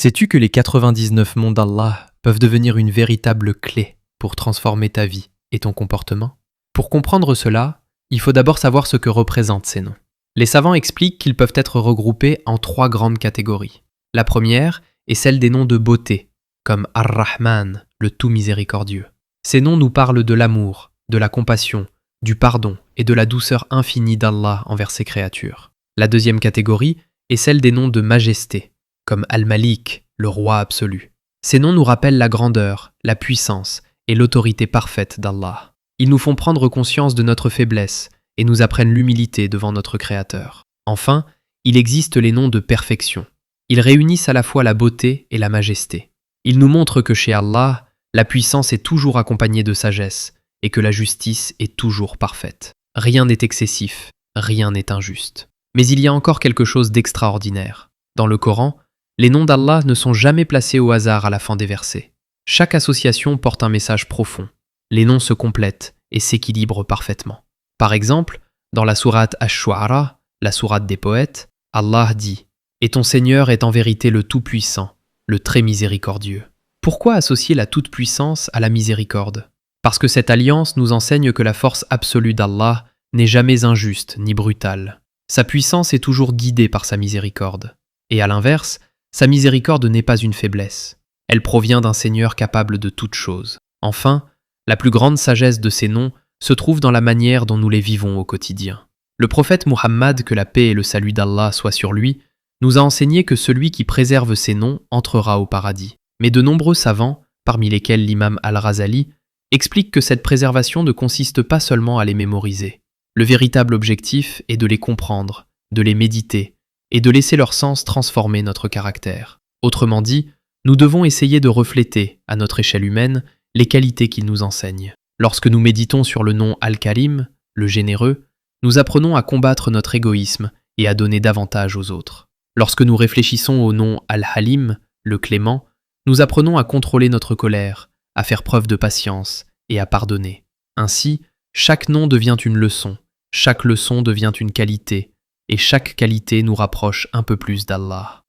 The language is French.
Sais-tu que les 99 noms d'Allah peuvent devenir une véritable clé pour transformer ta vie et ton comportement? Pour comprendre cela, il faut d'abord savoir ce que représentent ces noms. Les savants expliquent qu'ils peuvent être regroupés en 3 grandes catégories. La première est celle des noms de beauté, comme Ar-Rahman, le tout miséricordieux. Ces noms nous parlent de l'amour, de la compassion, du pardon et de la douceur infinie d'Allah envers ses créatures. La deuxième catégorie est celle des noms de majesté, comme Al-Malik, le roi absolu. Ces noms nous rappellent la grandeur, la puissance et l'autorité parfaite d'Allah. Ils nous font prendre conscience de notre faiblesse et nous apprennent l'humilité devant notre Créateur. Enfin, il existe les noms de perfection. Ils réunissent à la fois la beauté et la majesté. Ils nous montrent que chez Allah, la puissance est toujours accompagnée de sagesse et que la justice est toujours parfaite. Rien n'est excessif, rien n'est injuste. Mais il y a encore quelque chose d'extraordinaire. Dans le Coran, les noms d'Allah ne sont jamais placés au hasard à la fin des versets. Chaque association porte un message profond. Les noms se complètent et s'équilibrent parfaitement. Par exemple, dans la sourate Ash-Shu'ara, la sourate des poètes, Allah dit « Et ton Seigneur est en vérité le Tout-Puissant, le Très Miséricordieux ». Pourquoi associer la toute-puissance à la miséricorde? Parce que cette alliance nous enseigne que la force absolue d'Allah n'est jamais injuste ni brutale. Sa puissance est toujours guidée par sa miséricorde. Et à l'inverse, sa miséricorde n'est pas une faiblesse. Elle provient d'un Seigneur capable de toutes choses. Enfin, la plus grande sagesse de ces noms se trouve dans la manière dont nous les vivons au quotidien. Le prophète Muhammad, que la paix et le salut d'Allah soient sur lui, nous a enseigné que celui qui préserve ces noms entrera au paradis. Mais de nombreux savants, parmi lesquels l'imam Al-Razali, expliquent que cette préservation ne consiste pas seulement à les mémoriser. Le véritable objectif est de les comprendre, de les méditer, et de laisser leur sens transformer notre caractère. Autrement dit, nous devons essayer de refléter, à notre échelle humaine, les qualités qu'ils nous enseignent. Lorsque nous méditons sur le nom Al-Karim, le généreux, nous apprenons à combattre notre égoïsme et à donner davantage aux autres. Lorsque nous réfléchissons au nom Al-Halim, le clément, nous apprenons à contrôler notre colère, à faire preuve de patience et à pardonner. Ainsi, chaque nom devient une leçon, chaque leçon devient une qualité, et chaque qualité nous rapproche un peu plus d'Allah.